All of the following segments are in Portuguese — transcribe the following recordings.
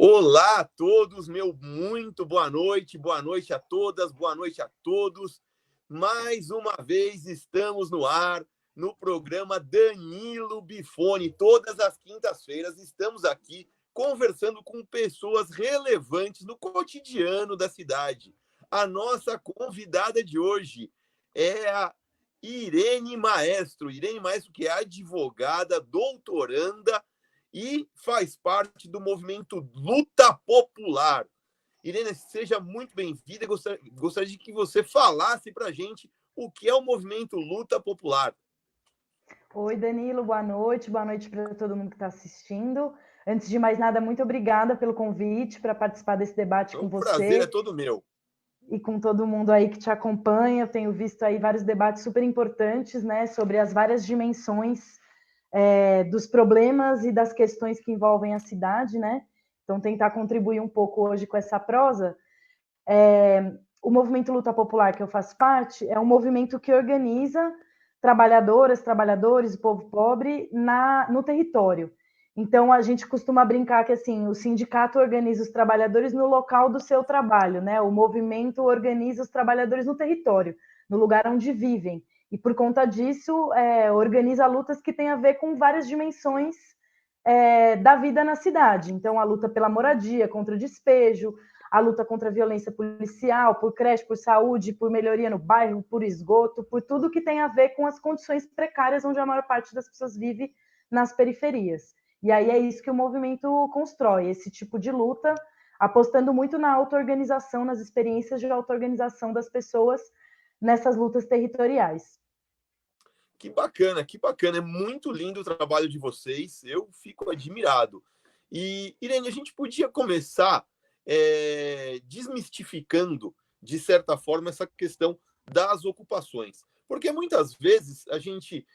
Olá a todos, meu muito boa noite a todas, boa noite a todos. Mais uma vez estamos no ar, no programa Danilo Bifone. Todas as quintas-feiras estamos aqui conversando com pessoas relevantes no cotidiano da cidade. A nossa convidada de hoje é a Irene Maestro. Irene Maestro, que é advogada, doutoranda, e faz parte do movimento Luta Popular. Irene, seja muito bem-vinda. Gostaria de que você falasse para a gente o que é o movimento Luta Popular. Oi, Danilo, boa noite para todo mundo que está assistindo. Antes de mais nada, muito obrigada pelo convite para participar desse debate com você. O prazer é todo meu. E com todo mundo aí que te acompanha. Eu tenho visto aí vários debates super importantes, né, sobre as várias dimensões dos problemas e das questões que envolvem a cidade, né? Então, tentar contribuir um pouco hoje com essa prosa. O movimento Luta Popular, que eu faço parte, é um movimento que organiza trabalhadoras, trabalhadores, o povo pobre no território. Então, a gente costuma brincar que assim, o sindicato organiza os trabalhadores no local do seu trabalho, né? O movimento organiza os trabalhadores no território, no lugar onde vivem. E, por conta disso, organiza lutas que têm a ver com várias dimensões da vida na cidade. Então, a luta pela moradia, contra o despejo, a luta contra a violência policial, por creche, por saúde, por melhoria no bairro, por esgoto, por tudo que tem a ver com as condições precárias onde a maior parte das pessoas vive nas periferias. E aí é isso que o movimento constrói, esse tipo de luta, apostando muito na auto-organização, nas experiências de auto-organização das pessoas nessas lutas territoriais. Que bacana, que bacana. É muito lindo o trabalho de vocês. Eu fico admirado. E, Irene, a gente podia começar desmistificando, de certa forma, essa questão das ocupações. Porque muitas vezes a gente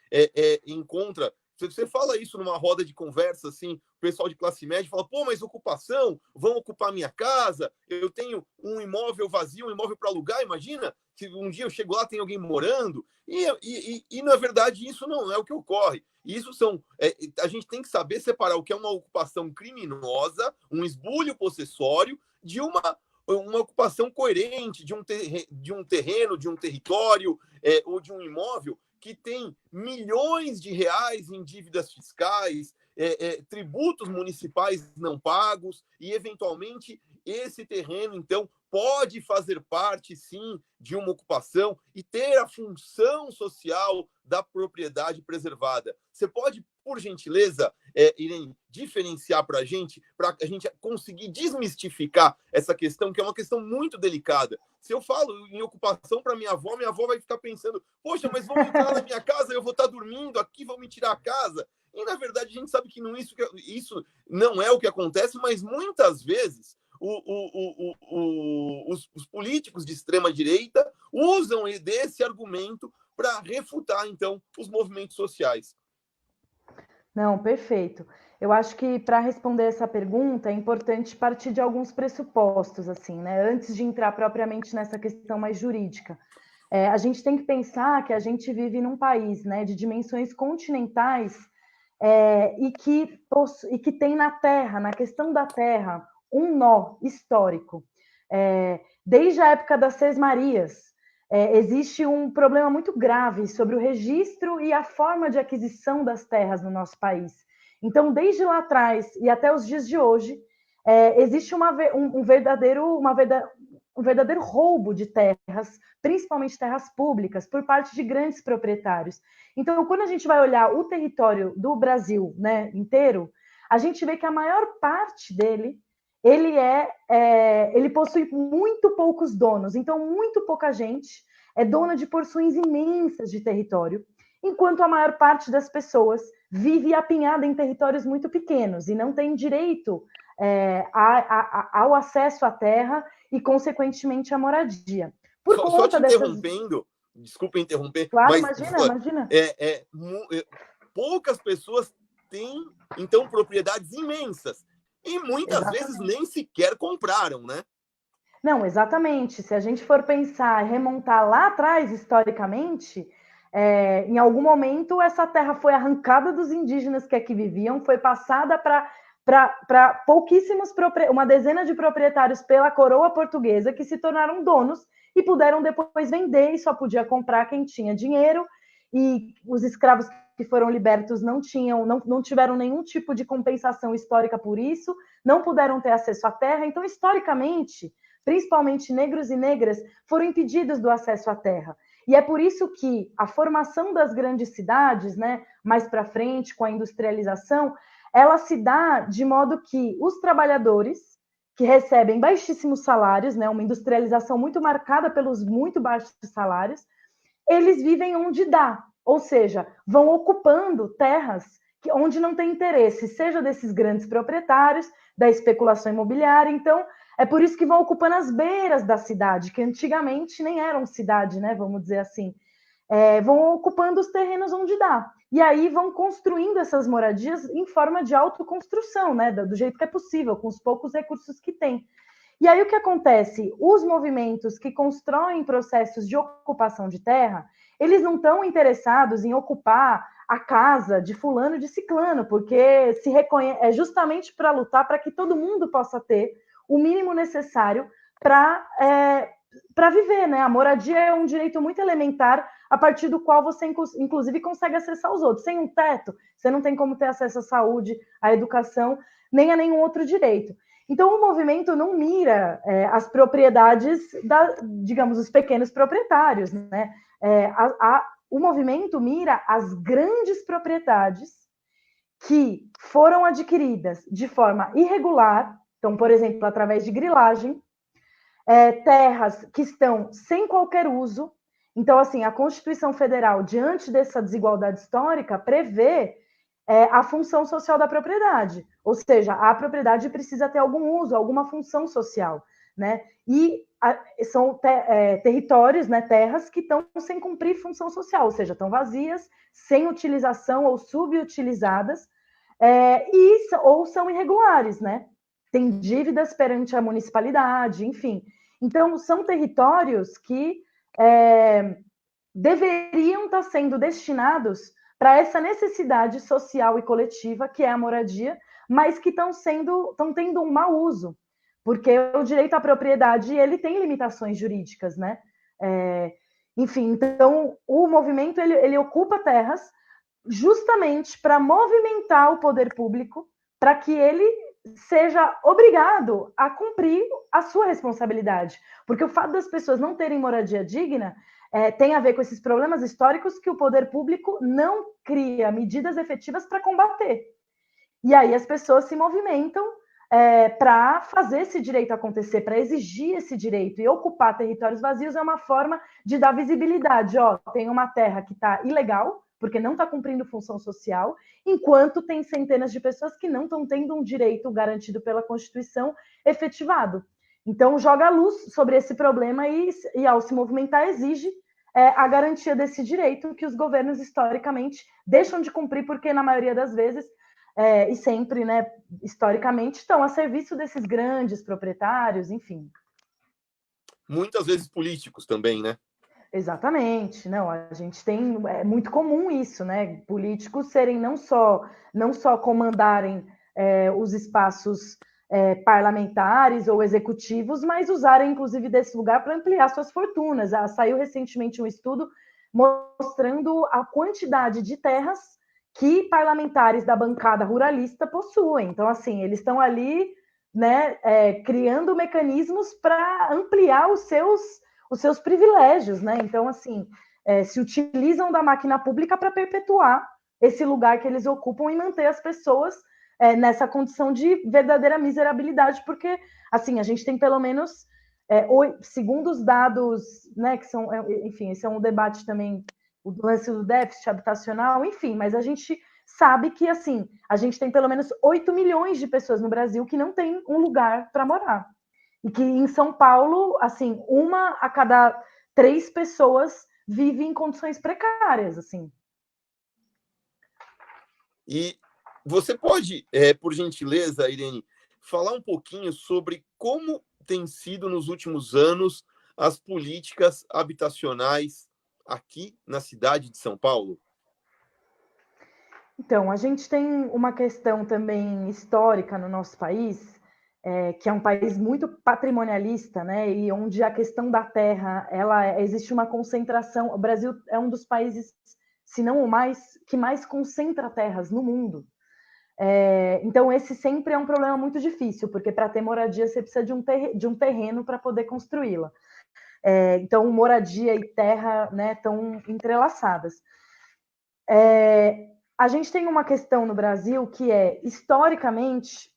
encontra. Você fala isso numa roda de conversa, assim, o pessoal de classe média fala, pô, mas ocupação, vão ocupar minha casa, eu tenho um imóvel vazio, um imóvel para alugar, imagina, se um dia eu chego lá, tem alguém morando, e na verdade isso não é o que ocorre. Isso a gente tem que saber separar o que é uma ocupação criminosa, um esbulho possessório, de uma ocupação coerente de um terreno, de um território ou de um imóvel que tem milhões de reais em dívidas fiscais, tributos municipais não pagos, e, eventualmente, esse terreno, então, pode fazer parte, sim, de uma ocupação e ter a função social da propriedade preservada. Você pode, por gentileza, Irene, diferenciar para a gente conseguir desmistificar essa questão, que é uma questão muito delicada. Se eu falo em ocupação para minha avó vai ficar pensando, poxa, mas vão entrar na minha casa, eu vou estar dormindo aqui, vão me tirar a casa. E, na verdade, a gente sabe que isso não é o que acontece, mas muitas vezes os políticos de extrema-direita usam desse argumento para refutar, então, os movimentos sociais. Não, perfeito. Eu acho que para responder essa pergunta é importante partir de alguns pressupostos, assim, né? Antes de entrar propriamente nessa questão mais jurídica. A gente tem que pensar que a gente vive num país, né, de dimensões continentais e que tem na terra, na questão da terra, um nó histórico. Desde a época das Sesmarias, existe um problema muito grave sobre o registro e a forma de aquisição das terras no nosso país. Então, desde lá atrás e até os dias de hoje, existe um verdadeiro roubo de terras, principalmente terras públicas, por parte de grandes proprietários. Então, quando a gente vai olhar o território do Brasil, né, inteiro, a gente vê que a maior parte dele ele possui muito poucos donos, então muito pouca gente é dona de porções imensas de território, enquanto a maior parte das pessoas vive apinhada em territórios muito pequenos e não tem direito ao acesso à terra e, consequentemente, à moradia. Só te interrompendo, desculpa interromper, claro, mas imagina. Poucas pessoas têm, então, propriedades imensas. E muitas vezes nem sequer compraram, né? Não, exatamente. Se a gente for pensar, remontar lá atrás, historicamente, em algum momento essa terra foi arrancada dos indígenas que aqui viviam, foi passada para para pouquíssimos, uma dezena de proprietários pela coroa portuguesa que se tornaram donos e puderam depois vender, e só podia comprar quem tinha dinheiro, e os escravos que foram libertos não tiveram nenhum tipo de compensação histórica por isso, não puderam ter acesso à terra. Então, historicamente, principalmente negros e negras, foram impedidos do acesso à terra. E é por isso que a formação das grandes cidades, né, mais para frente, com a industrialização, ela se dá de modo que os trabalhadores, que recebem baixíssimos salários, né, uma industrialização muito marcada pelos muito baixos salários, eles vivem onde dá, ou seja, vão ocupando terras onde não tem interesse, seja desses grandes proprietários, da especulação imobiliária. Então, é por isso que vão ocupando as beiras da cidade, que antigamente nem eram cidade, né, vamos dizer assim. Vão ocupando os terrenos onde dá. E aí vão construindo essas moradias em forma de autoconstrução, né, do jeito que é possível, com os poucos recursos que tem. E aí o que acontece? Os movimentos que constroem processos de ocupação de terra, eles não estão interessados em ocupar a casa de fulano de ciclano, porque é justamente para lutar para que todo mundo possa ter o mínimo necessário para viver, né? A moradia é um direito muito elementar a partir do qual você, inclusive, consegue acessar os outros. Sem um teto, você não tem como ter acesso à saúde, à educação, nem a nenhum outro direito. Então, o movimento não mira as propriedades, digamos, os pequenos proprietários, né? O movimento mira as grandes propriedades que foram adquiridas de forma irregular, então, por exemplo, através de grilagem, terras que estão sem qualquer uso. Então, assim, a Constituição Federal, diante dessa desigualdade histórica, prevê a função social da propriedade, ou seja, a propriedade precisa ter algum uso, alguma função social, né? E são territórios, né, terras que estão sem cumprir função social, ou seja, estão vazias, sem utilização ou subutilizadas, ou são irregulares, né? Tem dívidas perante a municipalidade, enfim. Então, são territórios que deveriam estar sendo destinados para essa necessidade social e coletiva, que é a moradia, mas que estão tendo um mau uso, porque o direito à propriedade ele tem limitações jurídicas, né? Enfim, então o movimento ele ocupa terras justamente para movimentar o poder público, para que ele seja obrigado a cumprir a sua responsabilidade. Porque o fato das pessoas não terem moradia digna tem a ver com esses problemas históricos que o poder público não cria medidas efetivas para combater. E aí as pessoas se movimentam para fazer esse direito acontecer, para exigir esse direito. E ocupar territórios vazios é uma forma de dar visibilidade. Tem uma terra que está ilegal, porque não está cumprindo função social, enquanto tem centenas de pessoas que não estão tendo um direito garantido pela Constituição efetivado. Então, joga a luz sobre esse problema e ao se movimentar, exige a garantia desse direito que os governos, historicamente, deixam de cumprir, porque, na maioria das vezes, e sempre, né, historicamente, estão a serviço desses grandes proprietários, enfim. Muitas vezes políticos também, né? Exatamente, não, a gente tem, é muito comum isso, né, políticos serem não só comandarem os espaços parlamentares ou executivos, mas usarem, inclusive, desse lugar para ampliar suas fortunas. Saiu recentemente um estudo mostrando a quantidade de terras que parlamentares da bancada ruralista possuem. Então, assim, eles estão ali, né, criando mecanismos para ampliar os seus privilégios, né? Então, assim, se utilizam da máquina pública para perpetuar esse lugar que eles ocupam e manter as pessoas nessa condição de verdadeira miserabilidade, porque, assim, a gente tem pelo menos, segundo os dados, né, que são, enfim, esse é um debate também, o lance do déficit habitacional, enfim, mas a gente sabe que, assim, a gente tem pelo menos 8 milhões de pessoas no Brasil que não tem um lugar para morar. E que em São Paulo, assim, 1 a cada 3 pessoas vive em condições precárias, assim. E você pode, por gentileza, Irene, falar um pouquinho sobre como tem sido nos últimos anos as políticas habitacionais aqui na cidade de São Paulo? Então, a gente tem uma questão também histórica no nosso país, que é um país muito patrimonialista, né? E onde a questão da terra, existe uma concentração. O Brasil é um dos países, se não o mais, que mais concentra terras no mundo. Então, esse sempre é um problema muito difícil, porque para ter moradia você precisa de um terreno para poder construí-la. Então, moradia e terra, né, estão entrelaçadas. A gente tem uma questão no Brasil que é, historicamente,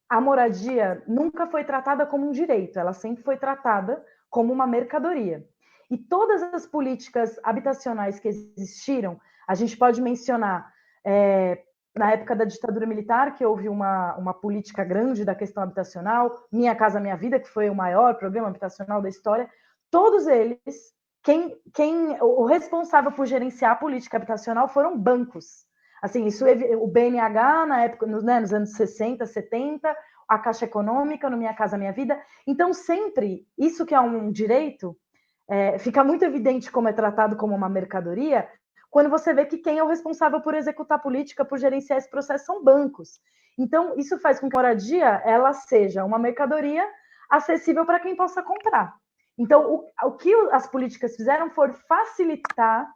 a moradia nunca foi tratada como um direito, ela sempre foi tratada como uma mercadoria. E todas as políticas habitacionais que existiram, a gente pode mencionar, na época da ditadura militar, que houve uma política grande da questão habitacional, Minha Casa Minha Vida, que foi o maior programa habitacional da história, todos eles, o responsável por gerenciar a política habitacional foram bancos. Assim, isso, o BNH, na época, nos anos 60, 70, a Caixa Econômica, no Minha Casa Minha Vida. Então, sempre, isso que é um direito, fica muito evidente como é tratado como uma mercadoria, quando você vê que quem é o responsável por executar a política, por gerenciar esse processo, são bancos. Então, isso faz com que a moradia ela seja uma mercadoria acessível para quem possa comprar. Então, o que as políticas fizeram foi facilitar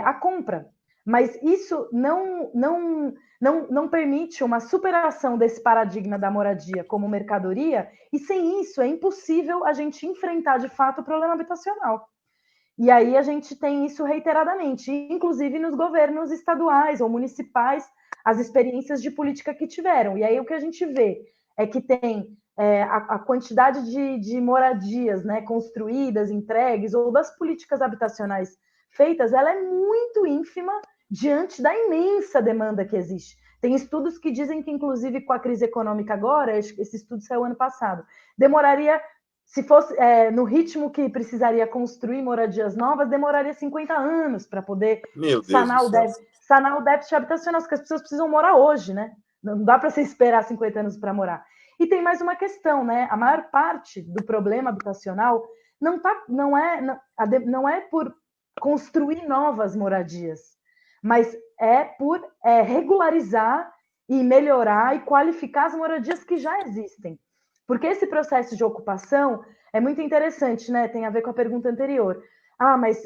a compra. Mas isso não permite uma superação desse paradigma da moradia como mercadoria, e sem isso é impossível a gente enfrentar de fato o problema habitacional. E aí a gente tem isso reiteradamente, inclusive nos governos estaduais ou municipais, as experiências de política que tiveram. E aí o que a gente vê é que tem a quantidade de moradias, né, construídas, entregues, ou das políticas habitacionais feitas, ela é muito ínfima diante da imensa demanda que existe. Tem estudos que dizem que, inclusive, com a crise econômica agora, esse estudo saiu ano passado, demoraria, se fosse no ritmo que precisaria construir moradias novas, demoraria 50 anos para poder Meu Deus do céu. sanar o déficit habitacional, porque as pessoas precisam morar hoje, né? Não dá para você esperar 50 anos para morar. E tem mais uma questão, né? A maior parte do problema habitacional não é por construir novas moradias, mas é por regularizar e melhorar e qualificar as moradias que já existem. Porque esse processo de ocupação é muito interessante, né? Tem a ver com a pergunta anterior. Ah, mas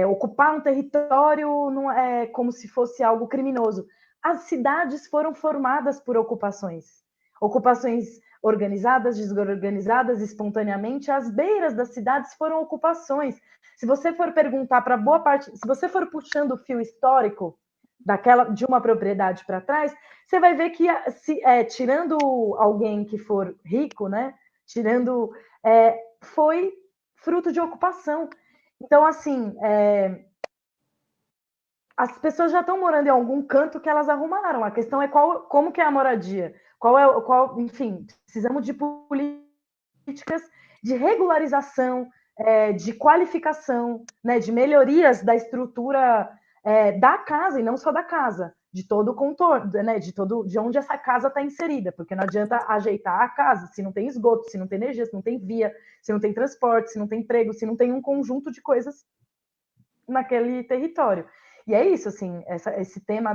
ocupar um território não é como se fosse algo criminoso. As cidades foram formadas por ocupações. Ocupações organizadas, desorganizadas, espontaneamente. As beiras das cidades foram ocupações. Se você for perguntar para boa parte, se você for puxando o fio histórico de uma propriedade para trás, você vai ver que, tirando alguém que for rico, né? Foi fruto de ocupação. Então, assim, as pessoas já estão morando em algum canto que elas arrumaram. A questão é como que é a moradia. Enfim, precisamos de políticas de regularização, de qualificação, né, de melhorias da estrutura da casa, e não só da casa, de todo o contorno, né, de onde essa casa está inserida, porque não adianta ajeitar a casa se não tem esgoto, se não tem energia, se não tem via, se não tem transporte, se não tem emprego, se não tem um conjunto de coisas naquele território. E é isso, assim, esse tema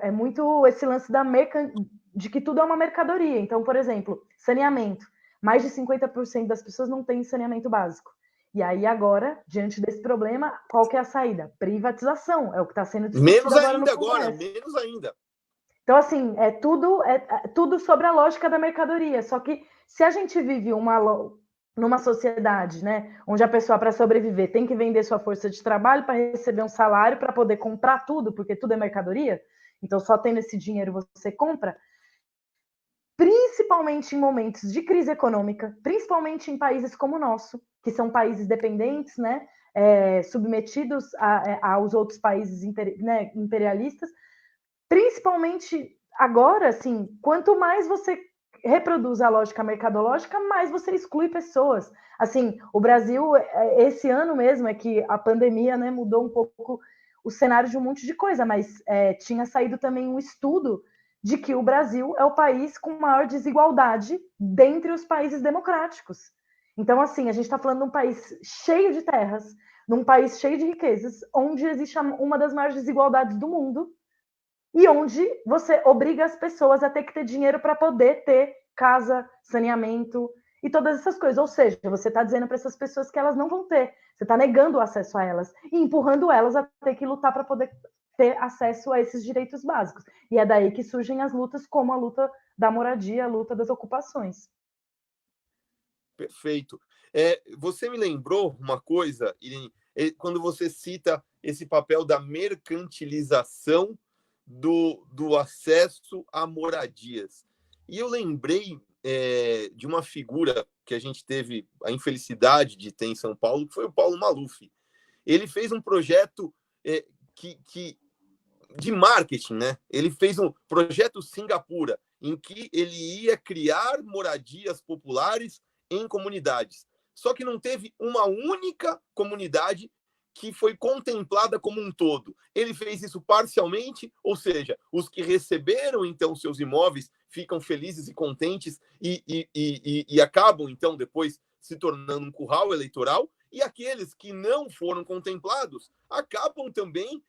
é muito esse lance de que tudo é uma mercadoria. Então, por exemplo, saneamento. Mais de 50% das pessoas não têm saneamento básico. E aí, agora, diante desse problema, qual que é a saída? Privatização, é o que está sendo discutido agora no Congresso. Menos ainda. Então, assim, tudo sobre a lógica da mercadoria. Só que se a gente vive numa sociedade, né, onde a pessoa, para sobreviver, tem que vender sua força de trabalho para receber um salário, para poder comprar tudo, porque tudo é mercadoria, então só tendo esse dinheiro você compra, principalmente em momentos de crise econômica, principalmente em países como o nosso, que são países dependentes, né, submetidos aos outros países imperialistas, principalmente agora, assim, quanto mais você reproduz a lógica mercadológica, mais você exclui pessoas. Assim, o Brasil, esse ano mesmo, é que a pandemia, né, mudou um pouco o cenário de um monte de coisa, mas tinha saído também um estudo de que o Brasil é o país com maior desigualdade dentre os países democráticos. Então, assim, a gente está falando de um país cheio de terras, num país cheio de riquezas, onde existe uma das maiores desigualdades do mundo, e onde você obriga as pessoas a ter que ter dinheiro para poder ter casa, saneamento e todas essas coisas. Ou seja, você está dizendo para essas pessoas que elas não vão ter. Você está negando o acesso a elas e empurrando elas a ter que lutar para poder ter acesso a esses direitos básicos. E é daí que surgem as lutas, como a luta da moradia, a luta das ocupações. Perfeito. Você me lembrou uma coisa, Irene, quando você cita esse papel da mercantilização do acesso a moradias. E eu lembrei de uma figura que a gente teve a infelicidade de ter em São Paulo, que foi o Paulo Maluf. Ele fez um projeto de marketing, né? Ele fez um projeto Singapura, em que ele ia criar moradias populares em comunidades. Só que não teve uma única comunidade que foi contemplada como um todo. Ele fez isso parcialmente, ou seja, os que receberam, então, seus imóveis ficam felizes e contentes e acabam, então, depois se tornando um curral eleitoral, e aqueles que não foram contemplados acabam também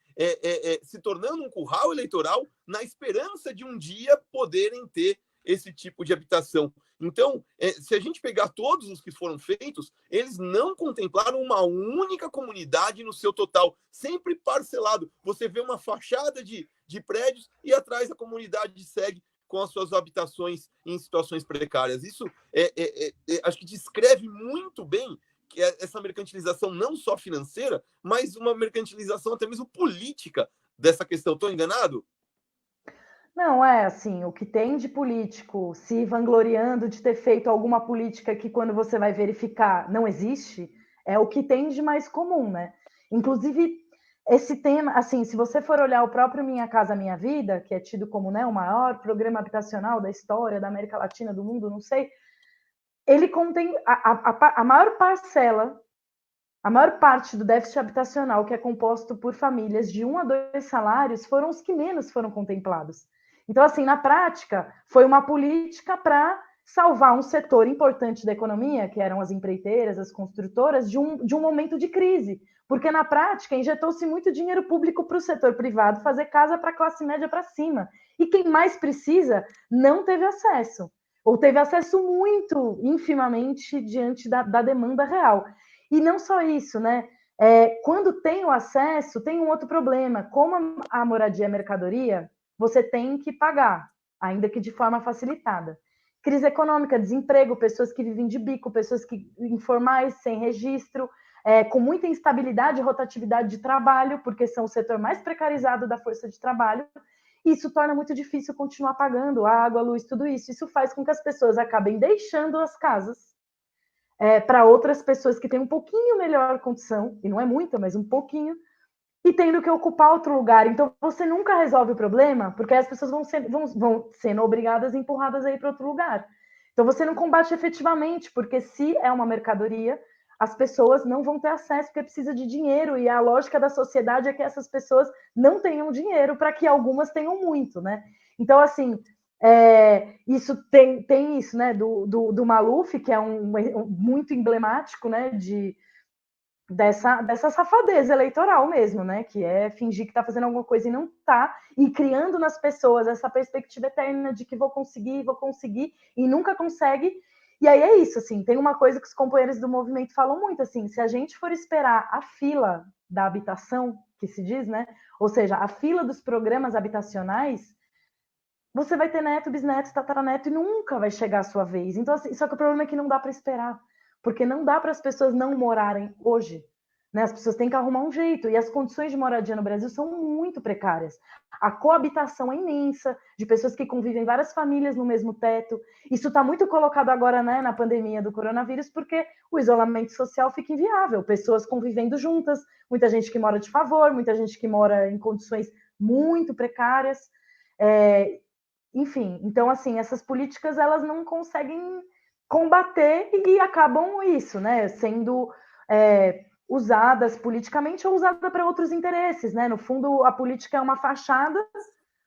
se tornando um curral eleitoral na esperança de um dia poderem ter esse tipo de habitação. Então, se a gente pegar todos os que foram feitos, eles não contemplaram uma única comunidade no seu total, sempre parcelado. Você vê uma fachada de prédios e atrás a comunidade segue com as suas habitações em situações precárias. Isso acho que descreve muito bem que essa mercantilização não só financeira, mas uma mercantilização até mesmo política dessa questão. Estou enganado? Não, assim, o que tem de político se vangloriando de ter feito alguma política que, quando você vai verificar, não existe, é o que tem de mais comum, né? Inclusive, esse tema, assim, se você for olhar o próprio Minha Casa Minha Vida, que é tido como, né, o maior programa habitacional da história da América Latina, do mundo, não sei, ele contém a maior parcela, a maior parte do déficit habitacional, que é composto por famílias de 1 a 2 salários, foram os que menos foram contemplados. Então, assim, na prática, foi uma política para salvar um setor importante da economia, que eram as empreiteiras, as construtoras, de um momento de crise. Porque, na prática, injetou-se muito dinheiro público para o setor privado fazer casa para a classe média para cima. E quem mais precisa não teve acesso. Ou teve acesso muito infimamente diante da demanda real. E não só isso, né? Quando tem o acesso, tem um outro problema. Como a moradia é mercadoria, você tem que pagar, ainda que de forma facilitada. Crise econômica, desemprego, pessoas que vivem de bico, pessoas que informais, sem registro, com muita instabilidade e rotatividade de trabalho, porque são o setor mais precarizado da força de trabalho. Isso torna muito difícil continuar pagando água, luz, tudo isso. Isso faz com que as pessoas acabem deixando as casas para outras pessoas que têm um pouquinho melhor condição, e não é muita, mas um pouquinho, e tendo que ocupar outro lugar. Então, você nunca resolve o problema, porque as pessoas vão sendo obrigadas e empurradas a ir para outro lugar. Então, você não combate efetivamente, porque se é uma mercadoria, as pessoas não vão ter acesso, porque precisa de dinheiro, e a lógica da sociedade é que essas pessoas não tenham dinheiro para que algumas tenham muito, né? Então, assim, isso tem isso, né, do Maluf, que é muito emblemático, né, dessa safadeza eleitoral mesmo, né? Que é fingir que está fazendo alguma coisa e não está, e criando nas pessoas essa perspectiva eterna de que vou conseguir, e nunca consegue. E aí é isso, assim, tem uma coisa que os companheiros do movimento falam muito, assim, se a gente for esperar a fila da habitação, que se diz, né? Ou seja, a fila dos programas habitacionais, você vai ter neto, bisneto, tataraneto e nunca vai chegar a sua vez. Então, assim, só que o problema é que não dá para esperar, porque não dá para as pessoas não morarem hoje. Né? As pessoas têm que arrumar um jeito, e as condições de moradia no Brasil são muito precárias. A coabitação é imensa, de pessoas que convivem várias famílias no mesmo teto. Isso está muito colocado agora, né, na pandemia do coronavírus, porque o isolamento social fica inviável, pessoas convivendo juntas, muita gente que mora de favor, muita gente que mora em condições muito precárias. Enfim, então, assim, essas políticas, elas não conseguem combater e acabam isso, né, sendo usadas politicamente ou usadas para outros interesses, né? No fundo, a política é uma fachada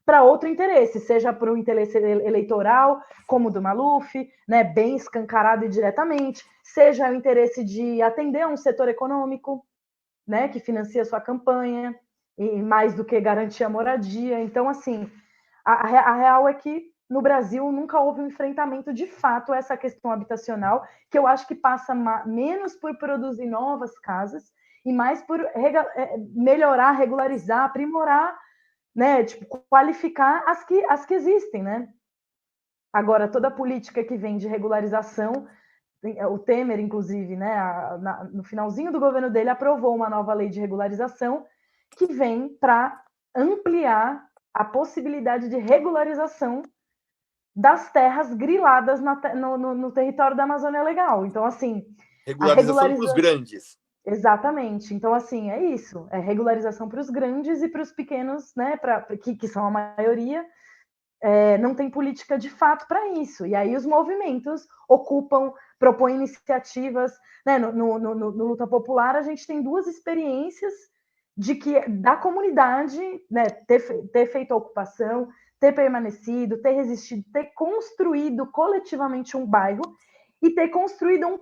para outro interesse, seja para o interesse eleitoral, como o do Maluf, né, bem escancarado e diretamente, seja o interesse de atender a um setor econômico, né, que financia sua campanha, e mais do que garantir a moradia. Então, assim, a real é que no Brasil nunca houve um enfrentamento de fato a essa questão habitacional, que eu acho que passa menos por produzir novas casas e mais por melhorar, regularizar, aprimorar, né, tipo, qualificar as que existem, né? Agora, toda a política que vem de regularização, o Temer, inclusive, né, no finalzinho do governo dele, aprovou uma nova lei de regularização que vem para ampliar a possibilidade de regularização das terras griladas no território da Amazônia Legal. Então, assim, Regularização para os grandes. Exatamente. Então, assim, é isso. É regularização para os grandes e para os pequenos, né, que são a maioria. Não tem política de fato para isso. E aí os movimentos ocupam, propõem iniciativas. Né? No Luta Popular, a gente tem duas experiências de que da comunidade, né, ter feito a ocupação, ter permanecido, ter resistido, ter construído coletivamente um bairro e ter construído um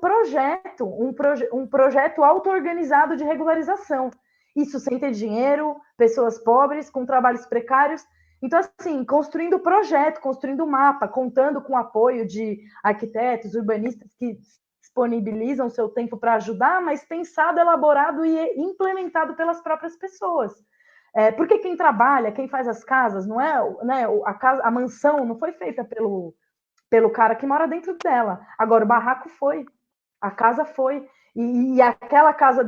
projeto auto-organizado de regularização. Isso sem ter dinheiro, pessoas pobres, com trabalhos precários. Então, assim, construindo projeto, construindo mapa, contando com o apoio de arquitetos, urbanistas que disponibilizam seu tempo para ajudar, mas pensado, elaborado e implementado pelas próprias pessoas. Porque quem trabalha, quem faz as casas, não é, né, a mansão não foi feita pelo cara que mora dentro dela. Agora, o barraco foi, a casa foi, e aquela casa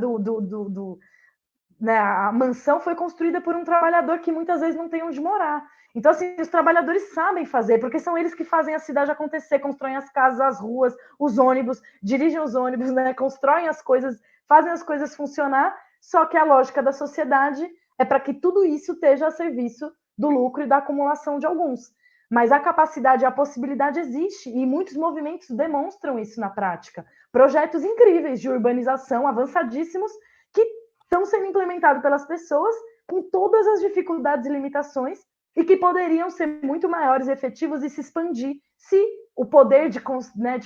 né, a mansão foi construída por um trabalhador que muitas vezes não tem onde morar. Então, assim, os trabalhadores sabem fazer, porque são eles que fazem a cidade acontecer, constroem as casas, as ruas, os ônibus, dirigem os ônibus, né, constroem as coisas, fazem as coisas funcionar, só que a lógica da sociedade é para que tudo isso esteja a serviço do lucro e da acumulação de alguns. Mas a capacidade, a possibilidade existe, e muitos movimentos demonstram isso na prática. Projetos incríveis de urbanização, avançadíssimos, que estão sendo implementados pelas pessoas com todas as dificuldades e limitações e que poderiam ser muito maiores, efetivos e se expandir se o poder de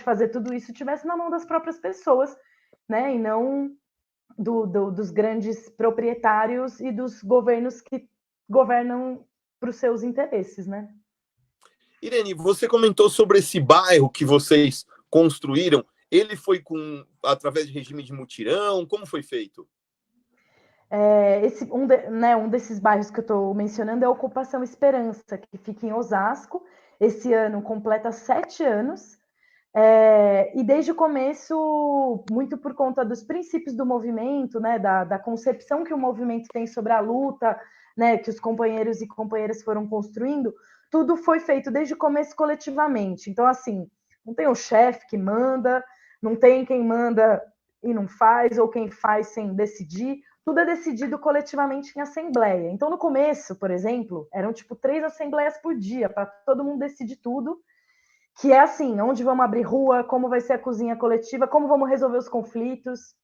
fazer tudo isso estivesse na mão das próprias pessoas, né, e não dos grandes proprietários e dos governos que governam para os seus interesses, né? Irene, você comentou sobre esse bairro que vocês construíram. Ele foi através de regime de mutirão? Como foi feito? Um desses bairros que eu estou mencionando é a Ocupação Esperança, que fica em Osasco. Esse ano completa 7 anos. E desde o começo, muito por conta dos princípios do movimento, né, da concepção que o movimento tem sobre a luta, né, que os companheiros e companheiras foram construindo, tudo foi feito desde o começo coletivamente. Então, assim, não tem o chefe que manda, não tem quem manda e não faz, ou quem faz sem decidir. Tudo é decidido coletivamente em assembleia. Então, no começo, por exemplo, eram tipo 3 assembleias por dia, para todo mundo decidir tudo, que é assim, onde vamos abrir rua, como vai ser a cozinha coletiva, como vamos resolver os conflitos,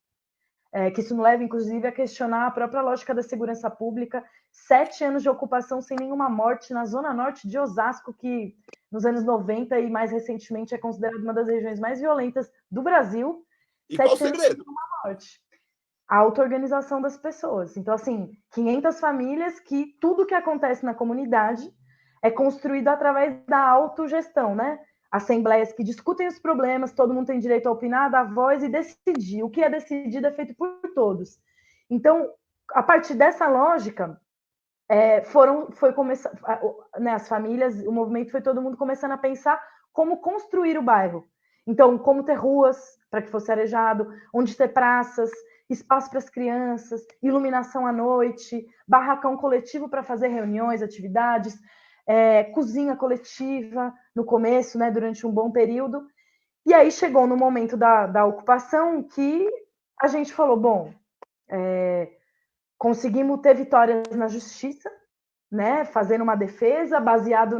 que isso nos leva, inclusive, a questionar a própria lógica da segurança pública. 7 anos de ocupação sem nenhuma morte na zona norte de Osasco, que nos anos 90 e mais recentemente é considerada uma das regiões mais violentas do Brasil. E qual o 7 anos segredo? sem nenhuma morte. A auto-organização das pessoas. Então, assim, 500 famílias que tudo que acontece na comunidade é construído através da autogestão, né? Assembleias que discutem os problemas, todo mundo tem direito a opinar, dar voz e decidir. O que é decidido é feito por todos. Então, a partir dessa lógica, foi começar, né, as famílias, o movimento foi todo mundo começando a pensar como construir o bairro. Então, como ter ruas para que fosse arejado, onde ter praças, espaço para as crianças, iluminação à noite, barracão coletivo para fazer reuniões, atividades, cozinha coletiva no começo, né, durante um bom período. E aí chegou no momento da ocupação que a gente falou, bom, conseguimos ter vitórias na justiça, né, fazendo uma defesa baseado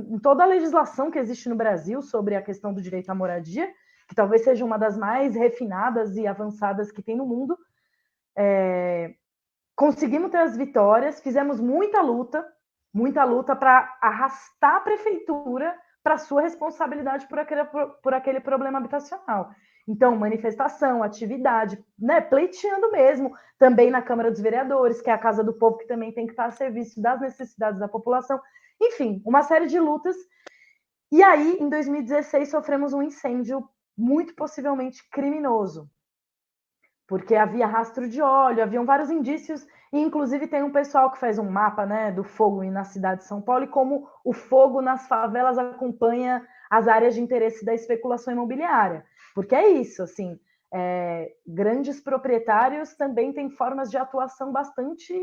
em toda a legislação que existe no Brasil sobre a questão do direito à moradia, que talvez seja uma das mais refinadas e avançadas que tem no mundo. Conseguimos ter as vitórias, fizemos muita luta para arrastar a prefeitura para sua responsabilidade por aquele problema habitacional. Então, manifestação, atividade, né, pleiteando mesmo, também na Câmara dos Vereadores, que é a Casa do Povo, que também tem que estar a serviço das necessidades da população. Enfim, uma série de lutas. E aí, em 2016, sofremos um incêndio muito possivelmente criminoso, porque havia rastro de óleo, haviam vários indícios, e inclusive tem um pessoal que faz um mapa, né, do fogo na cidade de São Paulo e como o fogo nas favelas acompanha as áreas de interesse da especulação imobiliária. Porque é isso, assim, grandes proprietários também têm formas de atuação bastante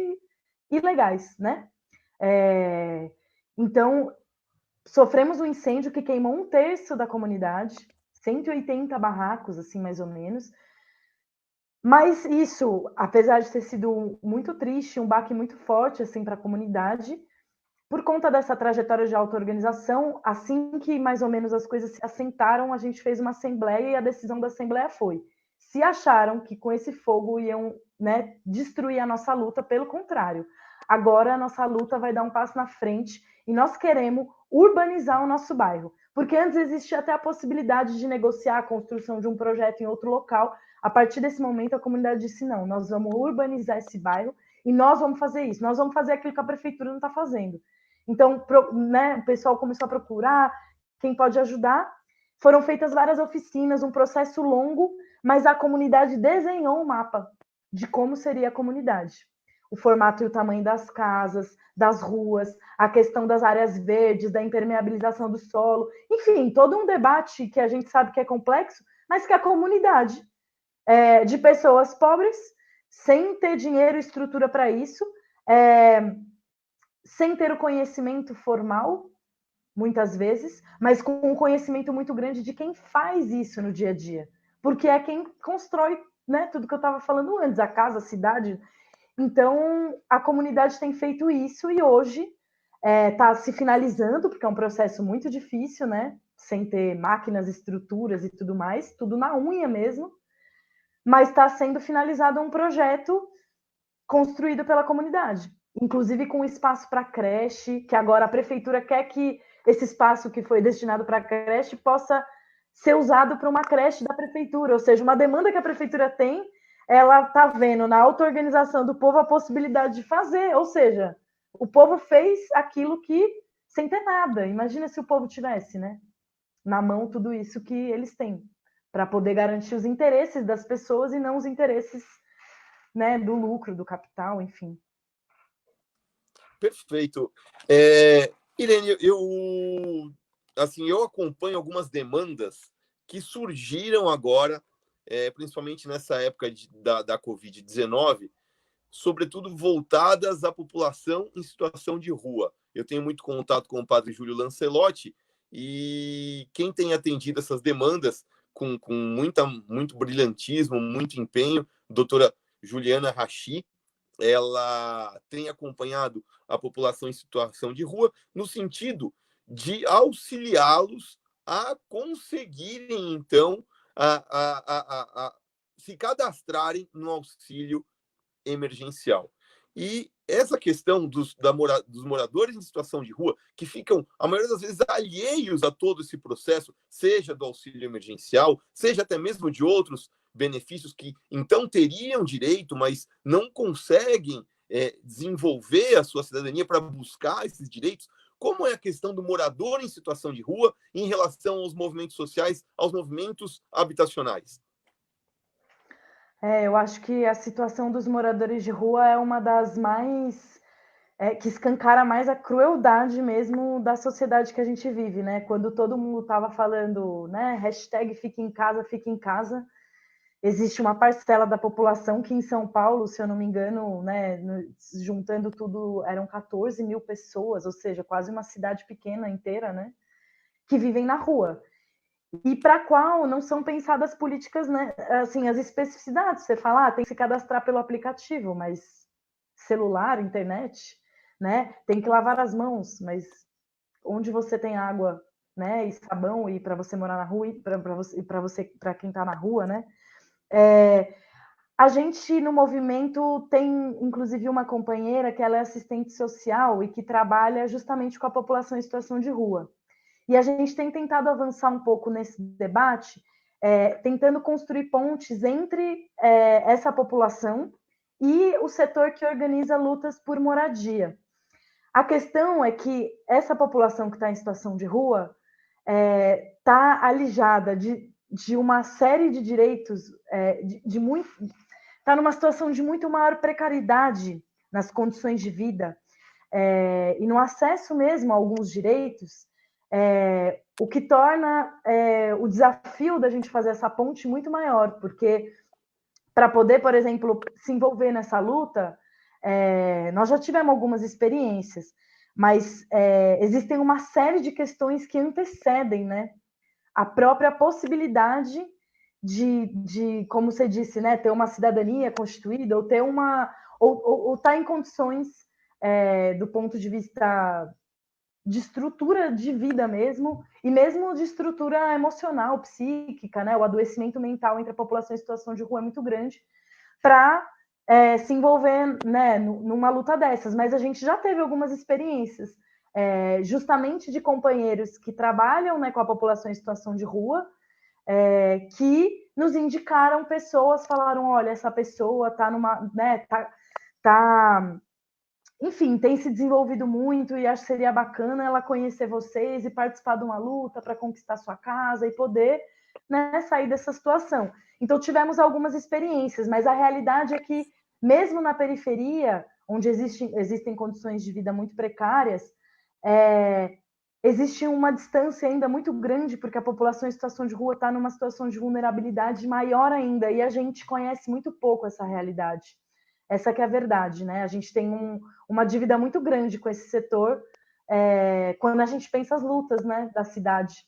ilegais, né? Então, sofremos um incêndio que queimou 1/3 da comunidade, 180 barracos, assim, mais ou menos. Mas isso, apesar de ter sido muito triste, um baque muito forte assim para a comunidade, por conta dessa trajetória de auto-organização, assim que mais ou menos as coisas se assentaram, a gente fez uma assembleia e a decisão da assembleia foi: se acharam que com esse fogo iam, né, destruir a nossa luta, pelo contrário, agora a nossa luta vai dar um passo na frente e nós queremos urbanizar o nosso bairro. Porque antes existia até a possibilidade de negociar a construção de um projeto em outro local. A partir desse momento, a comunidade disse: não, nós vamos urbanizar esse bairro e nós vamos fazer isso, nós vamos fazer aquilo que a prefeitura não está fazendo. Então, né, o pessoal começou a procurar quem pode ajudar. Foram feitas várias oficinas, um processo longo, mas a comunidade desenhou um mapa de como seria a comunidade. O formato e o tamanho das casas, das ruas, a questão das áreas verdes, da impermeabilização do solo, enfim, todo um debate que a gente sabe que é complexo, mas que a comunidade de pessoas pobres, sem ter dinheiro e estrutura para isso, sem ter o conhecimento formal, muitas vezes, mas com um conhecimento muito grande de quem faz isso no dia a dia, porque é quem constrói, né, tudo que eu estava falando antes, a casa, a cidade. Então, a comunidade tem feito isso e hoje está se finalizando, porque é um processo muito difícil, né, sem ter máquinas, estruturas e tudo mais, tudo na unha mesmo, mas está sendo finalizado um projeto construído pela comunidade, inclusive com espaço para creche, que agora a prefeitura quer que esse espaço que foi destinado para creche possa ser usado para uma creche da prefeitura, ou seja, uma demanda que a prefeitura tem, ela está vendo na auto-organização do povo a possibilidade de fazer, ou seja, o povo fez aquilo que sem ter nada. Imagina se o povo tivesse, né, na mão tudo isso que eles têm, para poder garantir os interesses das pessoas e não os interesses, né, do lucro, do capital, enfim. Perfeito. Irene, eu acompanho algumas demandas que surgiram agora, principalmente nessa época da Covid-19, sobretudo voltadas à população em situação de rua. Eu tenho muito contato com o padre Júlio Lancelotti, e quem tem atendido essas demandas com muito brilhantismo, muito empenho, doutora Juliana Rachi, ela tem acompanhado a população em situação de rua no sentido de auxiliá-los a conseguirem, então, se cadastrarem no auxílio emergencial. E essa questão dos moradores em situação de rua, que ficam, a maioria das vezes, alheios a todo esse processo, seja do auxílio emergencial, seja até mesmo de outros benefícios que então teriam direito, mas não conseguem desenvolver a sua cidadania para buscar esses direitos. Como é a questão do morador em situação de rua em relação aos movimentos sociais, aos movimentos habitacionais? Eu acho que a situação dos moradores de rua é uma das mais que escancara mais a crueldade mesmo da sociedade que a gente vive, né? Quando todo mundo estava falando, né, hashtag fica em casa, existe uma parcela da população que em São Paulo, se eu não me engano, né, juntando tudo, eram 14 mil pessoas, ou seja, quase uma cidade pequena inteira, né, que vivem na rua. E para a qual não são pensadas políticas, né, assim, as especificidades. Você fala, tem que se cadastrar pelo aplicativo, mas celular, internet, né, tem que lavar as mãos, mas onde você tem água, né, e sabão, e para você morar na rua, e para quem está na rua, né, a gente no movimento tem inclusive uma companheira que ela é assistente social e que trabalha justamente com a população em situação de rua. E a gente tem tentado avançar um pouco nesse debate, tentando construir pontes entre essa população e o setor que organiza lutas por moradia. A questão é que essa população que está em situação de rua está alijada de uma série de direitos, está numa situação de muito maior precariedade nas condições de vida e no acesso mesmo a alguns direitos, o que torna o desafio da gente fazer essa ponte muito maior, porque para poder, por exemplo, se envolver nessa luta, nós já tivemos algumas experiências, mas existem uma série de questões que antecedem, né, a própria possibilidade de, como você disse, né, ter uma cidadania constituída ou ter ou estar em condições do ponto de vista de estrutura de vida mesmo, e mesmo de estrutura emocional, psíquica, né? O adoecimento mental entre a população em situação de rua é muito grande para se envolver, né, numa luta dessas. Mas a gente já teve algumas experiências, justamente de companheiros que trabalham, né, com a população em situação de rua, que nos indicaram pessoas, falaram, olha, essa pessoa está numa, né, enfim, tem se desenvolvido muito e acho que seria bacana ela conhecer vocês e participar de uma luta para conquistar sua casa e poder, né, sair dessa situação. Então, tivemos algumas experiências, mas a realidade é que, mesmo na periferia, onde existem condições de vida muito precárias, existe uma distância ainda muito grande, porque a população em situação de rua está numa situação de vulnerabilidade maior ainda, e a gente conhece muito pouco essa realidade. Essa que é a verdade, né? A gente tem uma dívida muito grande com esse setor quando a gente pensa as lutas, né, da cidade.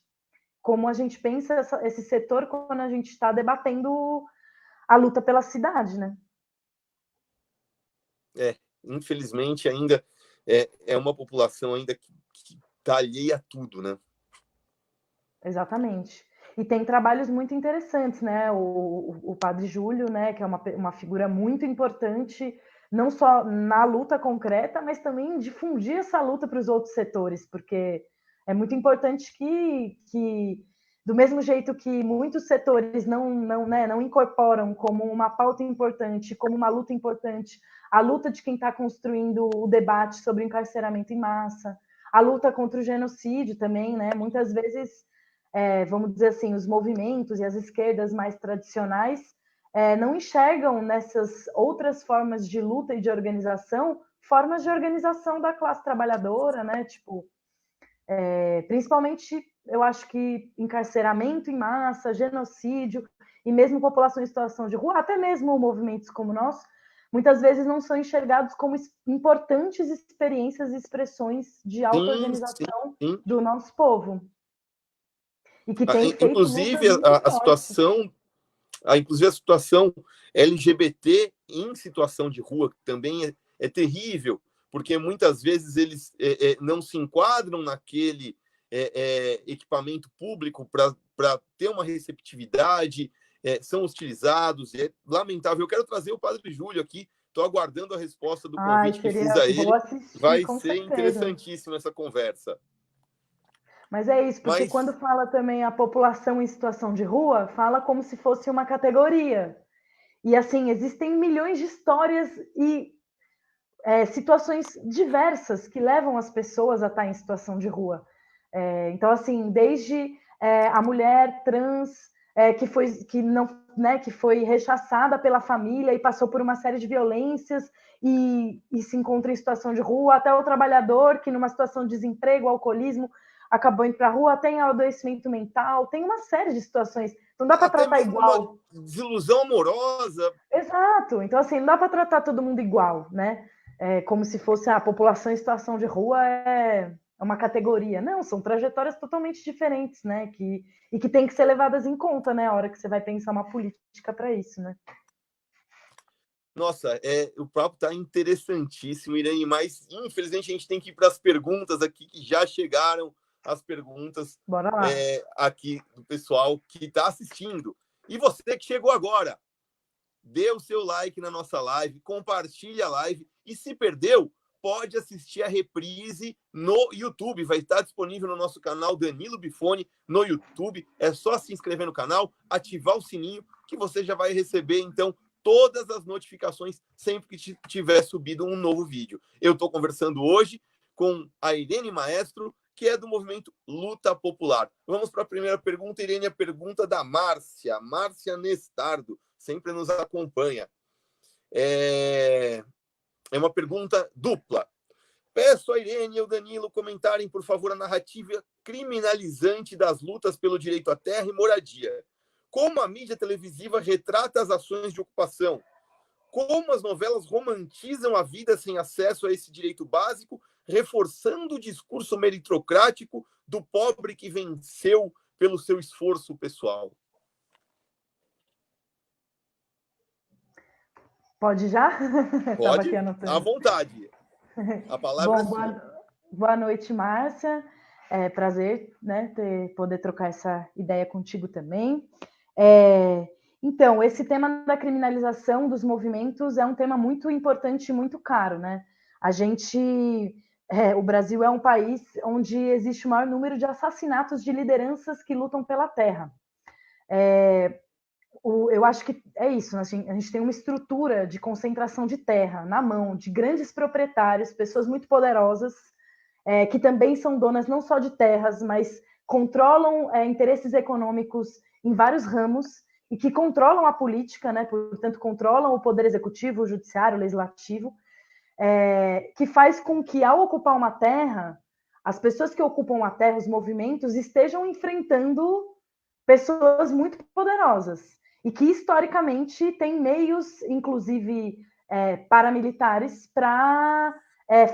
Como a gente pensa esse setor quando a gente está debatendo a luta pela cidade, né? Infelizmente ainda é uma população ainda que está alheia a tudo, né? Exatamente. E tem trabalhos muito interessantes, né? O Padre Júlio, né, que é uma figura muito importante, não só na luta concreta, mas também difundir essa luta para os outros setores, porque é muito importante que do mesmo jeito que muitos setores não incorporam como uma pauta importante, como uma luta importante, a luta de quem está construindo o debate sobre o encarceramento em massa, a luta contra o genocídio também, né? Muitas vezes vamos dizer assim, os movimentos e as esquerdas mais tradicionais não enxergam nessas outras formas de luta e de organização, formas de organização da classe trabalhadora, né? Tipo, principalmente, eu acho que encarceramento em massa, genocídio, e mesmo população em situação de rua, até mesmo movimentos como nós, muitas vezes não são enxergados como importantes experiências e expressões de auto-organização do nosso povo. E que tem feito inclusive a situação, inclusive a situação LGBT em situação de rua também é terrível, porque muitas vezes eles não se enquadram naquele equipamento público para ter uma receptividade, são hostilizados, é lamentável. Eu quero trazer o Padre Júlio aqui, estou aguardando a resposta do convite que fiz a ele. Vai ser interessantíssima essa conversa. Mas é isso, porque quando fala também a população em situação de rua, fala como se fosse uma categoria. E assim, existem milhões de histórias e situações diversas que levam as pessoas a estar em situação de rua. Então, assim, desde a mulher trans que foi rechaçada pela família e passou por uma série de violências e se encontra em situação de rua, até o trabalhador que numa situação de desemprego, alcoolismo, acabou indo para a rua, tem adoecimento mental, tem uma série de situações. Não dá para tratar igual. Uma desilusão amorosa. Exato. Então, assim, não dá para tratar todo mundo igual, né? Como se fosse a população em situação de rua é uma categoria. Não, são trajetórias totalmente diferentes, né? E que tem que ser levadas em conta, né? A hora que você vai pensar uma política para isso, né? Nossa, o papo está interessantíssimo, Irene, mas infelizmente a gente tem que ir para as perguntas aqui que já chegaram. As perguntas aqui do pessoal que está assistindo. E você que chegou agora, dê o seu like na nossa live, compartilhe a live e se perdeu, pode assistir a reprise no YouTube. Vai estar disponível no nosso canal Danilo Bifone no YouTube. É só se inscrever no canal, ativar o sininho, que você já vai receber, então, todas as notificações sempre que tiver subido um novo vídeo. Eu estou conversando hoje com a Irene Maestro, que é do movimento Luta Popular. Vamos para a primeira pergunta, Irene, a pergunta da Márcia Nestardo, sempre nos acompanha. É uma pergunta dupla. Peço a Irene e ao Danilo comentarem, por favor, a narrativa criminalizante das lutas pelo direito à terra e moradia. Como a mídia televisiva retrata as ações de ocupação? Como as novelas romantizam a vida sem acesso a esse direito básico, reforçando o discurso meritocrático do pobre que venceu pelo seu esforço pessoal? Pode já? Pode, à vontade. A palavra é sua. Boa noite, Márcia. É prazer, né, poder trocar essa ideia contigo também. Então, esse tema da criminalização dos movimentos é um tema muito importante e muito caro, né? O Brasil é um país onde existe o maior número de assassinatos de lideranças que lutam pela terra. Eu acho que é isso, a gente tem uma estrutura de concentração de terra na mão de grandes proprietários, pessoas muito poderosas, que também são donas não só de terras, mas controlam interesses econômicos em vários ramos e que controlam a política, né? Portanto, controlam o poder executivo, o judiciário, o legislativo, que faz com que, ao ocupar uma terra, as pessoas que ocupam a terra, os movimentos, estejam enfrentando pessoas muito poderosas e que, historicamente, têm meios, inclusive paramilitares, para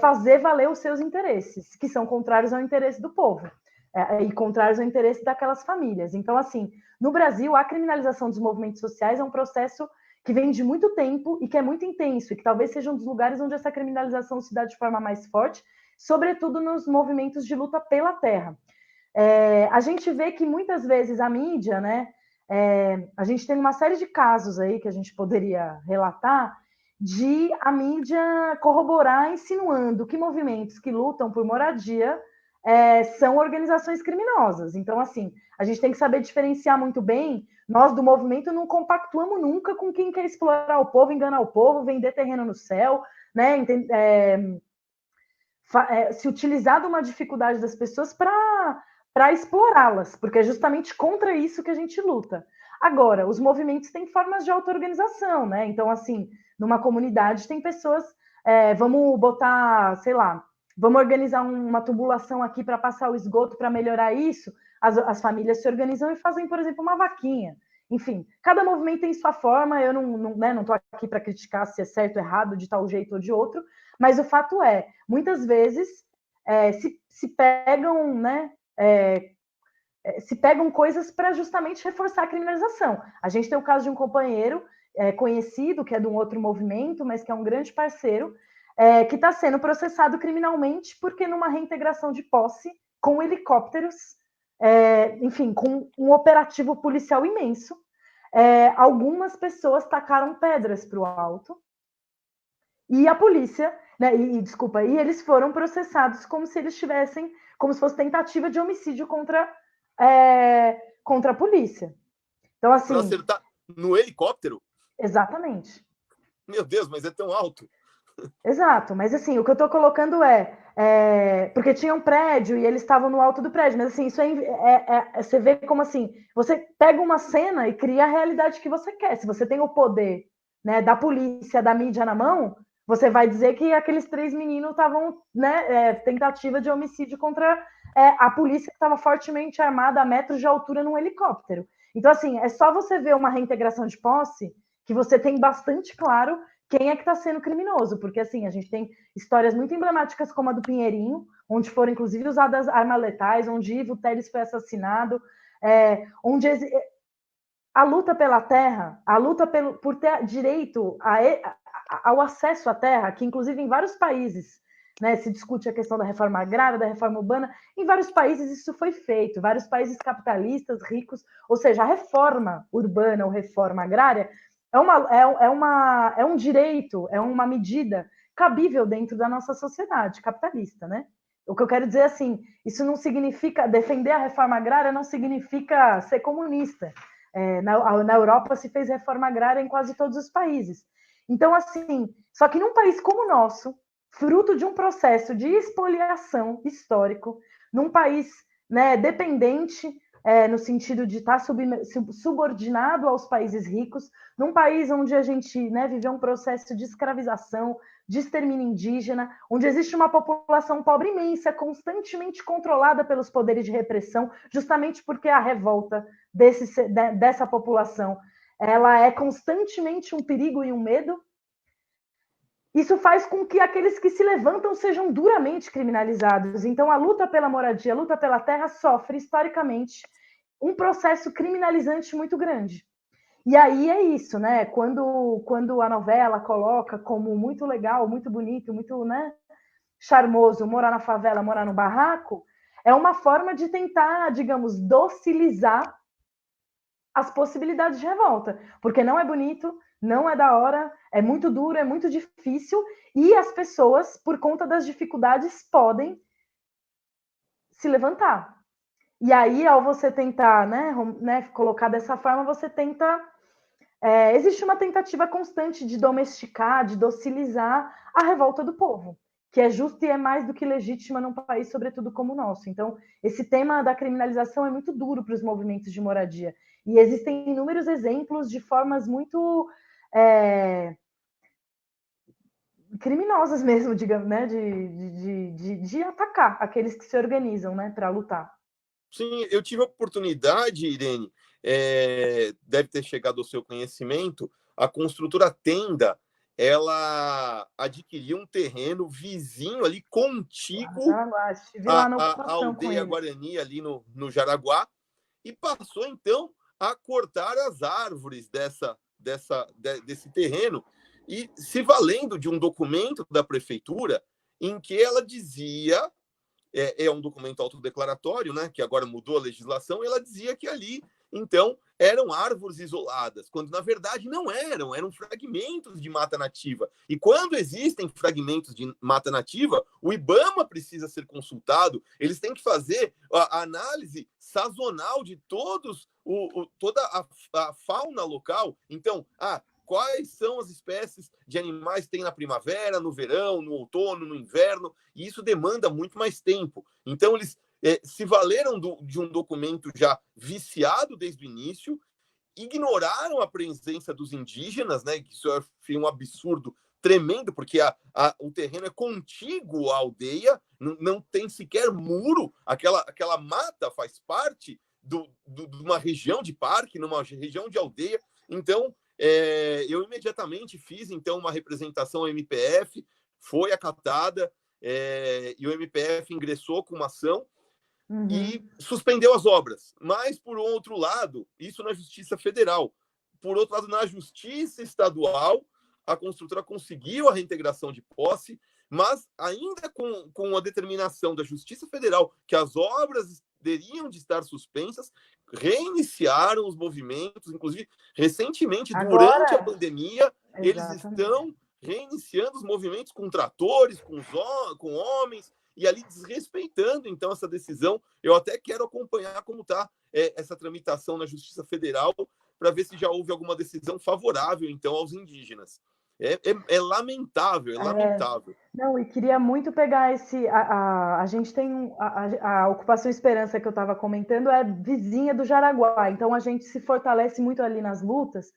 fazer valer os seus interesses, que são contrários ao interesse do povo e contrários ao interesse daquelas famílias. Então, assim, no Brasil, a criminalização dos movimentos sociais é um processo que vem de muito tempo e que é muito intenso, e que talvez seja um dos lugares onde essa criminalização se dá de forma mais forte, sobretudo nos movimentos de luta pela terra. A gente vê que muitas vezes a mídia, né, a gente tem uma série de casos aí que a gente poderia relatar de a mídia corroborar, insinuando que movimentos que lutam por moradia são organizações criminosas. Então, assim, a gente tem que saber diferenciar muito bem. Nós do movimento não compactuamos nunca com quem quer explorar o povo, enganar o povo, vender terreno no céu, né? Se utilizar de uma dificuldade das pessoas para explorá-las, porque é justamente contra isso que a gente luta. Agora, os movimentos têm formas de auto-organização, né? Então, assim, numa comunidade tem pessoas, vamos botar, sei lá, vamos organizar uma tubulação aqui para passar o esgoto para melhorar isso. As famílias se organizam e fazem, por exemplo, uma vaquinha. Enfim, cada movimento tem sua forma. Eu não estou aqui para criticar se é certo ou errado, de tal jeito ou de outro, mas o fato é, muitas vezes se pegam, né? Se pegam coisas para justamente reforçar a criminalização. A gente tem o caso de um companheiro conhecido, que é de um outro movimento, mas que é um grande parceiro, que está sendo processado criminalmente porque numa reintegração de posse com helicópteros, enfim, com um operativo policial imenso, algumas pessoas tacaram pedras para o alto e a polícia, né, e eles foram processados como se eles tivessem, como se fosse tentativa de homicídio contra a polícia. Então, assim... Para acertar no helicóptero? Exatamente. Meu Deus, mas é tão alto. Exato, mas assim, o que eu estou colocando porque tinha um prédio e eles estavam no alto do prédio, mas assim, isso você vê como assim, você pega uma cena e cria a realidade que você quer. Se você tem o poder, né, da polícia, da mídia na mão, você vai dizer que aqueles 3 meninos estavam, né, tentativa de homicídio contra a polícia, que estava fortemente armada a metros de altura num helicóptero. Então, assim, é só você ver uma reintegração de posse que você tem bastante claro quem é que está sendo criminoso, porque assim, a gente tem histórias muito emblemáticas como a do Pinheirinho, onde foram inclusive usadas armas letais, onde Ivo Teles foi assassinado, onde a luta pela terra, a luta por ter direito ao acesso à terra, que inclusive em vários países, né, se discute a questão da reforma agrária, da reforma urbana, em vários países isso foi feito, vários países capitalistas, ricos, ou seja, a reforma urbana ou reforma agrária é um direito, é uma medida cabível dentro da nossa sociedade capitalista, né? O que eu quero dizer assim, isso não significa defender a reforma agrária, não significa ser comunista. Na Europa se fez reforma agrária em quase todos os países. Então, assim, só que num país como o nosso, fruto de um processo de expoliação histórico, num país, né, dependente, no sentido de estar subordinado aos países ricos, num país onde a gente, né, viveu um processo de escravização, de extermínio indígena, onde existe uma população pobre imensa, constantemente controlada pelos poderes de repressão, justamente porque a revolta dessa população ela é constantemente um perigo e um medo. Isso faz com que aqueles que se levantam sejam duramente criminalizados. Então, a luta pela moradia, a luta pela terra sofre, historicamente, um processo criminalizante muito grande. E aí é isso, né? Quando a novela coloca como muito legal, muito bonito, muito, né, charmoso morar na favela, morar no barraco, é uma forma de tentar, digamos, docilizar as possibilidades de revolta, porque não é bonito, não é da hora, é muito duro, é muito difícil, e as pessoas, por conta das dificuldades, podem se levantar. E aí, ao você tentar, né, colocar dessa forma, você tenta... existe uma tentativa constante de domesticar, de docilizar a revolta do povo, que é justa e é mais do que legítima num país, sobretudo como o nosso. Então, esse tema da criminalização é muito duro para os movimentos de moradia. E existem inúmeros exemplos de formas muito criminosas mesmo, digamos, né, de atacar aqueles que se organizam, né, para lutar. Sim, eu tive a oportunidade, Irene, deve ter chegado ao seu conhecimento, a construtora Tenda, ela adquiriu um terreno vizinho ali, contíguo Estive lá na à ocupação com aldeia ele. Guarani, ali no Jaraguá, e passou, então, a cortar as árvores desse terreno, e se valendo de um documento da prefeitura, em que ela dizia um documento autodeclaratório, né, que agora mudou a legislação, e ela dizia que ali, então, eram árvores isoladas, quando na verdade não eram fragmentos de mata nativa. E quando existem fragmentos de mata nativa, o IBAMA precisa ser consultado, eles têm que fazer a análise sazonal de toda a fauna local. Então, quais são as espécies de animais que tem na primavera, no verão, no outono, no inverno, e isso demanda muito mais tempo. Então, eles se valeram de um documento já viciado desde o início, ignoraram a presença dos indígenas, né? Isso é um absurdo tremendo, porque o terreno é contíguo à aldeia, não tem sequer muro, aquela mata faz parte de uma região de parque, numa região de aldeia. Então, eu imediatamente fiz então uma representação ao MPF, foi acatada, e o MPF ingressou com uma ação e suspendeu as obras. Mas, por outro lado, isso na Justiça Federal. Por outro lado, na Justiça Estadual, a construtora conseguiu a reintegração de posse, mas ainda com a determinação da Justiça Federal que as obras teriam de estar suspensas, reiniciaram os movimentos, inclusive, recentemente, durante a pandemia, eles estão reiniciando os movimentos com tratores, com homens, e ali desrespeitando, então, essa decisão. Eu até quero acompanhar como está essa tramitação na Justiça Federal, para ver se já houve alguma decisão favorável, então, aos indígenas. É lamentável, é lamentável. Não, e queria muito pegar esse... A gente tem... A Ocupação Esperança que eu estava comentando é vizinha do Jaraguá, então a gente se fortalece muito ali nas lutas,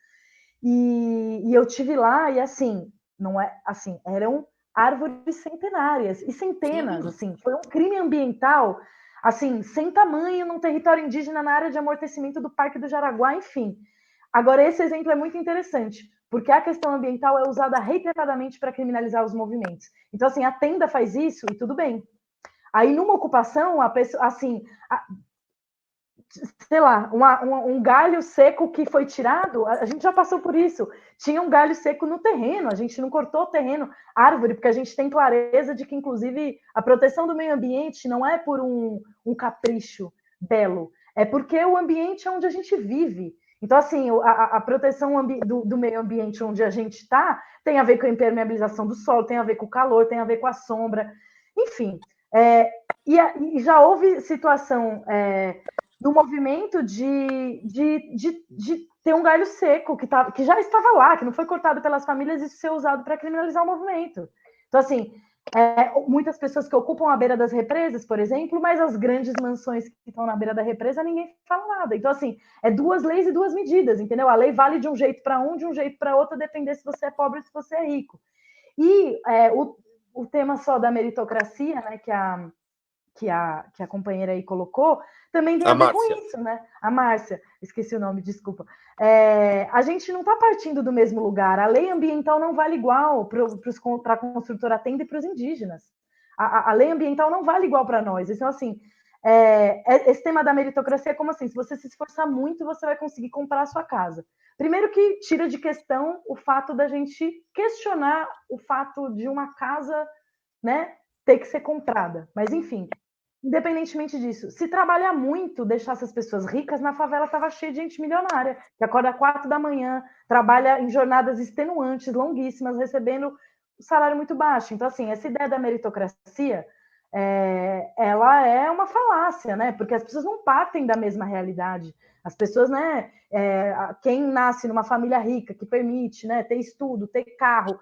e eu tive lá, e assim, não é assim, eram árvores centenárias, e centenas, assim, foi um crime ambiental, assim, sem tamanho, num território indígena, na área de amortecimento do Parque do Jaraguá, enfim. Agora, esse exemplo é muito interessante, porque a questão ambiental é usada reiteradamente para criminalizar os movimentos. Então, assim, a Tenda faz isso e tudo bem. Aí, numa ocupação, a pessoa, assim, sei lá, um galho seco que foi tirado, a gente já passou por isso. Tinha um galho seco no terreno, a gente não cortou o terreno, árvore, porque a gente tem clareza de que, inclusive, a proteção do meio ambiente não é por um capricho belo, é porque o ambiente é onde a gente vive. Então, assim, a proteção do meio ambiente onde a gente está tem a ver com a impermeabilização do solo, tem a ver com o calor, tem a ver com a sombra, enfim. E já houve situação no movimento de ter um galho seco que já estava lá, que não foi cortado pelas famílias, e ser usado para criminalizar o movimento. Então, assim, muitas pessoas que ocupam a beira das represas, por exemplo, mas as grandes mansões que estão na beira da represa, ninguém fala nada. Então, assim, é duas leis e duas medidas, entendeu? A lei vale de um jeito para um, de um jeito para outro, depender se você é pobre ou se você é rico. E o tema só da meritocracia, né, que a companheira aí colocou, também tem a ver com isso, né? A Márcia, esqueci o nome, desculpa. A gente não está partindo do mesmo lugar. A lei ambiental não vale igual para a construtora Tenda e para os indígenas. A lei ambiental não vale igual para nós. Então, assim, esse tema da meritocracia é como assim, se você se esforçar muito, você vai conseguir comprar a sua casa. Primeiro que tira de questão o fato da gente questionar o fato de uma casa, né, ter que ser comprada. Mas, enfim, independentemente disso, se trabalhar muito, deixar essas pessoas ricas, na favela estava cheia de gente milionária, que acorda às 4 da manhã, trabalha em jornadas extenuantes, longuíssimas, recebendo um salário muito baixo. Então, assim, essa ideia da meritocracia, ela é uma falácia, né? Porque as pessoas não partem da mesma realidade. As pessoas, né? Quem nasce numa família rica, que permite, né, ter estudo, ter carro,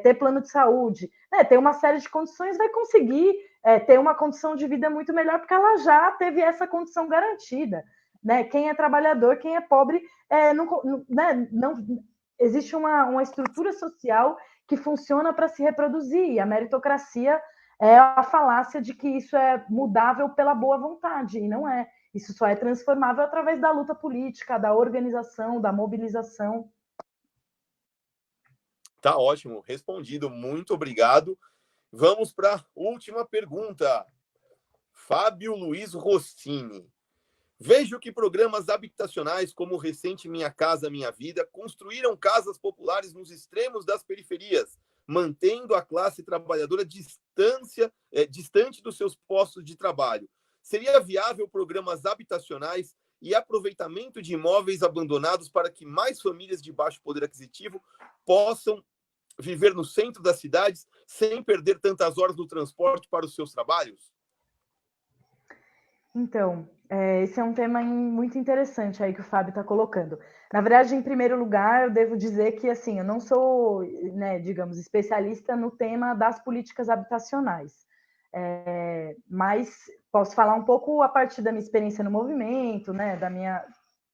ter plano de saúde, né, ter uma série de condições, vai conseguir ter uma condição de vida muito melhor, porque ela já teve essa condição garantida. Né? Quem é trabalhador, quem é pobre, não existe uma estrutura social que funciona para se reproduzir. E a meritocracia é a falácia de que isso é mudável pela boa vontade, e não é. Isso só é transformável através da luta política, da organização, da mobilização. Tá ótimo, respondido. Muito obrigado. Vamos para a última pergunta. Fábio Luiz Rossini. Vejo que programas habitacionais como o recente Minha Casa Minha Vida construíram casas populares nos extremos das periferias, mantendo a classe trabalhadora distante dos seus postos de trabalho. Seria viável programas habitacionais e aproveitamento de imóveis abandonados para que mais famílias de baixo poder aquisitivo possam viver no centro das cidades sem perder tantas horas no transporte para os seus trabalhos? Então, esse é um tema muito interessante aí que o Fábio está colocando. Na verdade, em primeiro lugar, eu devo dizer que, assim, eu não sou, né, digamos, especialista no tema das políticas habitacionais, mas posso falar um pouco a partir da minha experiência no movimento, né,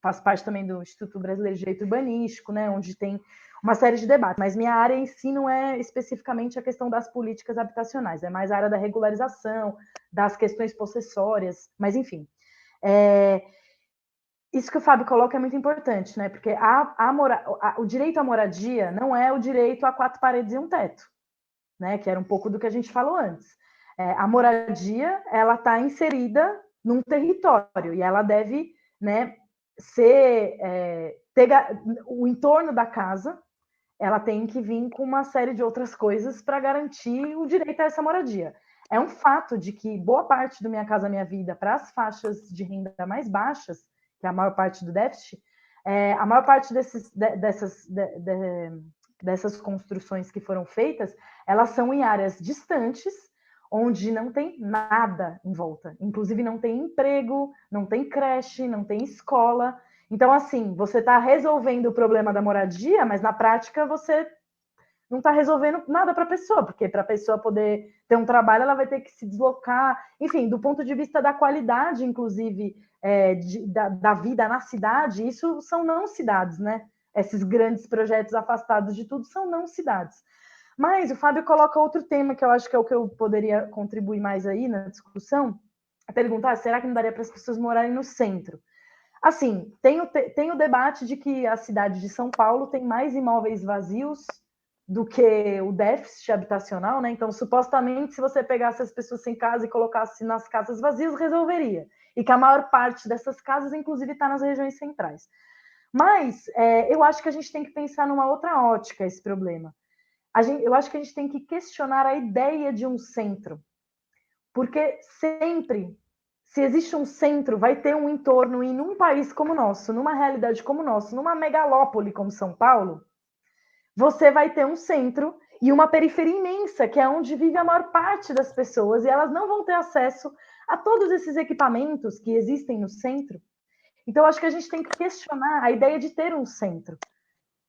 faço parte também do Instituto Brasileiro de Direito Urbanístico, né, onde tem uma série de debates, mas minha área em si não é especificamente a questão das políticas habitacionais, é mais a área da regularização, das questões possessórias, mas enfim. Isso que o Fábio coloca é muito importante, né? Porque o direito à moradia não é o direito a 4 paredes e um teto, né? Que era um pouco do que a gente falou antes. A moradia, ela está inserida num território e ela deve, né, o entorno da casa, ela tem que vir com uma série de outras coisas para garantir o direito a essa moradia. É um fato de que boa parte do Minha Casa Minha Vida para as faixas de renda mais baixas, que é a maior parte do déficit, a maior parte dessas construções que foram feitas, elas são em áreas distantes, onde não tem nada em volta. Inclusive não tem emprego, não tem creche, não tem escola. Então, assim, você está resolvendo o problema da moradia, mas na prática você não está resolvendo nada para a pessoa, porque para a pessoa poder ter um trabalho, ela vai ter que se deslocar. Enfim, do ponto de vista da qualidade, inclusive, da vida na cidade, isso são não cidades, né? Esses grandes projetos afastados de tudo são não cidades. Mas o Fábio coloca outro tema que eu acho que é o que eu poderia contribuir mais aí na discussão, é perguntar, será que não daria para as pessoas morarem no centro? Assim, tem o debate de que a cidade de São Paulo tem mais imóveis vazios do que o déficit habitacional, né? Então, supostamente, se você pegasse as pessoas sem casa e colocasse nas casas vazias, resolveria. E que a maior parte dessas casas, inclusive, está nas regiões centrais. Mas eu acho que a gente tem que pensar numa outra ótica esse problema. Eu acho que a gente tem que questionar a ideia de um centro. Porque se existe um centro, vai ter um entorno, e num país como o nosso, numa realidade como o nosso, numa megalópole como São Paulo, você vai ter um centro e uma periferia imensa, que é onde vive a maior parte das pessoas, e elas não vão ter acesso a todos esses equipamentos que existem no centro. Então, acho que a gente tem que questionar a ideia de ter um centro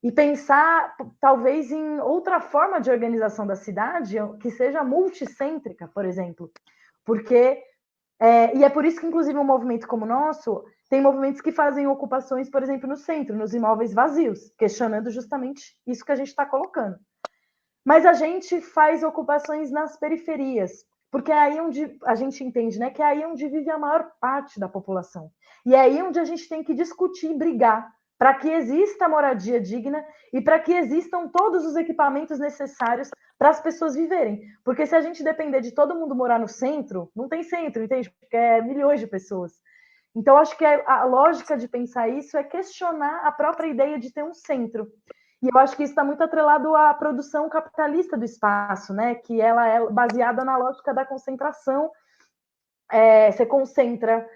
e pensar, talvez, em outra forma de organização da cidade, que seja multicêntrica, por exemplo. Porque, e é por isso que, inclusive, um movimento como o nosso, tem movimentos que fazem ocupações, por exemplo, no centro, nos imóveis vazios, questionando justamente isso que a gente está colocando. Mas a gente faz ocupações nas periferias, porque é aí onde a gente entende, né, que é aí onde vive a maior parte da população. E é aí onde a gente tem que discutir e brigar para que exista moradia digna e para que existam todos os equipamentos necessários para as pessoas viverem. Porque se a gente depender de todo mundo morar no centro, não tem centro, entende? Porque é milhões de pessoas. Então, acho que a lógica de pensar isso é questionar a própria ideia de ter um centro. E eu acho que isso está muito atrelado à produção capitalista do espaço, né? Que ela é baseada na lógica da concentração. Você concentra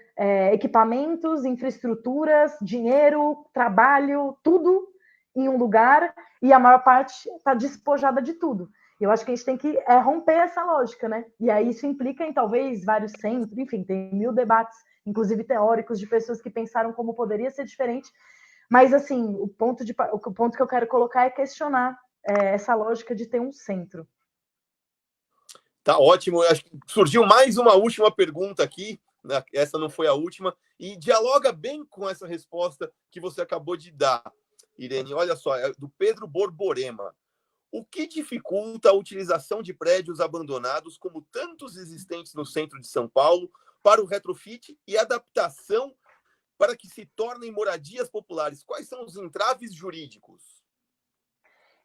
equipamentos, infraestruturas, dinheiro, trabalho, tudo em um lugar, e a maior parte está despojada de tudo. Eu acho que a gente tem que romper essa lógica, né? E aí isso implica em talvez vários centros, enfim, tem 1000 debates, inclusive teóricos, de pessoas que pensaram como poderia ser diferente. Mas, assim, o ponto que eu quero colocar é questionar essa lógica de ter um centro. Tá ótimo. Eu acho que surgiu mais uma última pergunta aqui. Essa não foi a última. E dialoga bem com essa resposta que você acabou de dar, Irene. Olha só, é do Pedro Borborema. O que dificulta a utilização de prédios abandonados, como tantos existentes no centro de São Paulo, para o retrofit e adaptação para que se tornem moradias populares? Quais são os entraves jurídicos?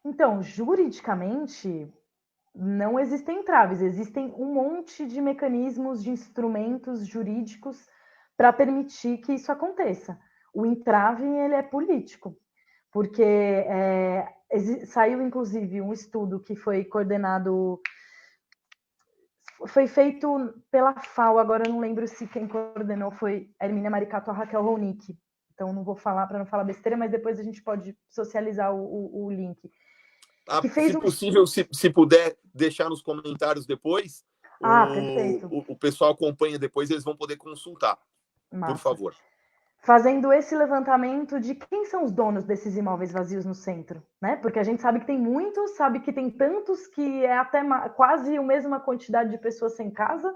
Então, juridicamente, não existem entraves, existem um monte de mecanismos, de instrumentos jurídicos para permitir que isso aconteça. O entrave, ele é político, porque saiu, inclusive, um estudo que foi coordenado, foi feito pela FAO, agora eu não lembro se quem coordenou foi a Hermínia Maricato ou a Raquel Ronick, então não vou falar para não falar besteira, mas depois a gente pode socializar o link. Que fez se possível, se puder deixar nos comentários depois, perfeito. o pessoal acompanha depois, eles vão poder consultar. Massa. Por favor. Fazendo esse levantamento de quem são os donos desses imóveis vazios no centro, né? Porque a gente sabe que tem muitos, sabe que tem tantos que é até quase a mesma quantidade de pessoas sem casa.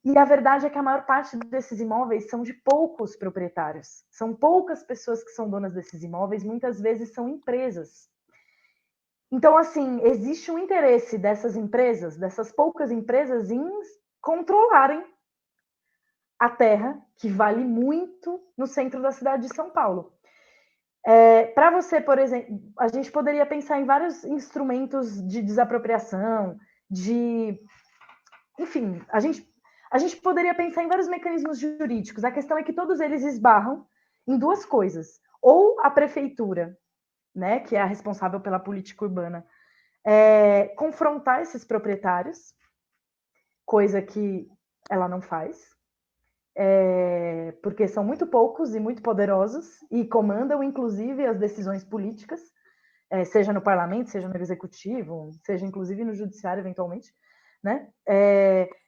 E a verdade é que a maior parte desses imóveis são de poucos proprietários. São poucas pessoas que são donas desses imóveis, muitas vezes são empresas. Então, assim, existe um interesse dessas empresas, dessas poucas empresas, em controlarem a terra, que vale muito no centro da cidade de São Paulo. Para você, por exemplo, a gente poderia pensar em vários instrumentos de desapropriação, enfim, a gente poderia pensar em vários mecanismos jurídicos. A questão é que todos eles esbarram em duas coisas. Ou a prefeitura, né, que é a responsável pela política urbana, confrontar esses proprietários, coisa que ela não faz, porque são muito poucos e muito poderosos e comandam, inclusive, as decisões políticas, seja no parlamento, seja no executivo, seja, inclusive, no judiciário, eventualmente. Né?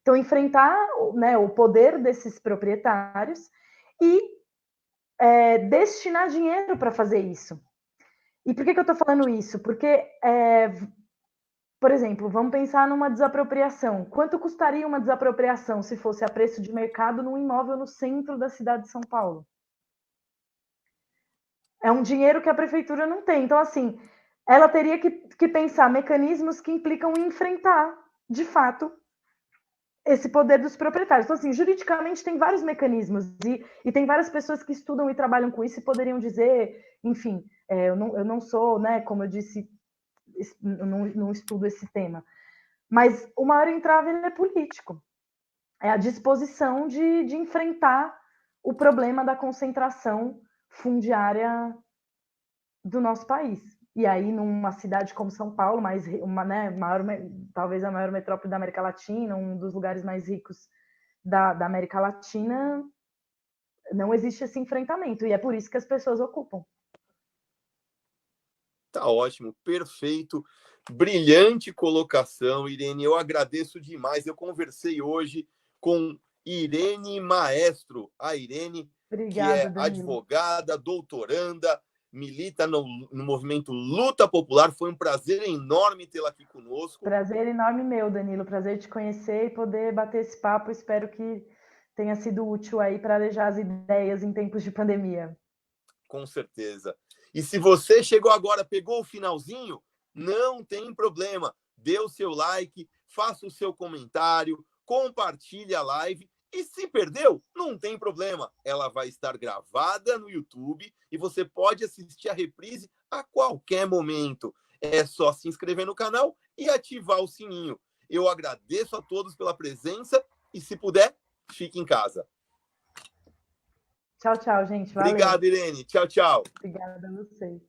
Então, enfrentar, né, o poder desses proprietários e destinar dinheiro para fazer isso. E por que eu estou falando isso? Porque, por exemplo, vamos pensar numa desapropriação. Quanto custaria uma desapropriação se fosse a preço de mercado num imóvel no centro da cidade de São Paulo? É um dinheiro que a prefeitura não tem. Então, assim, ela teria que pensar mecanismos que implicam em enfrentar, de fato, esse poder dos proprietários. Então, assim, juridicamente tem vários mecanismos e tem várias pessoas que estudam e trabalham com isso e poderiam dizer, enfim, eu não sou, né, como eu disse, não estudo esse tema. Mas o maior entrave é político. É a disposição de enfrentar o problema da concentração fundiária do nosso país. E aí, numa cidade como São Paulo, talvez a maior metrópole da América Latina, um dos lugares mais ricos da América Latina, não existe esse enfrentamento, e é por isso que as pessoas ocupam. Tá ótimo, perfeito, brilhante colocação, Irene. Eu agradeço demais. Eu conversei hoje com Irene Maestro, a Irene, que Obrigada, é Danilo. advogada, doutoranda, milita no movimento Luta Popular. Foi um prazer enorme tê-la aqui conosco. Prazer enorme meu, Danilo. Prazer te conhecer e poder bater esse papo. Espero que tenha sido útil aí para arejar as ideias em tempos de pandemia. Com certeza. E se você chegou agora, pegou o finalzinho, não tem problema. Dê o seu like, faça o seu comentário, compartilhe a live. E se perdeu, não tem problema. Ela vai estar gravada no YouTube e você pode assistir a reprise a qualquer momento. É só se inscrever no canal e ativar o sininho. Eu agradeço a todos pela presença e, se puder, fique em casa. Tchau, tchau, gente. Valeu. Obrigado, Irene. Tchau, tchau. Obrigada a vocês.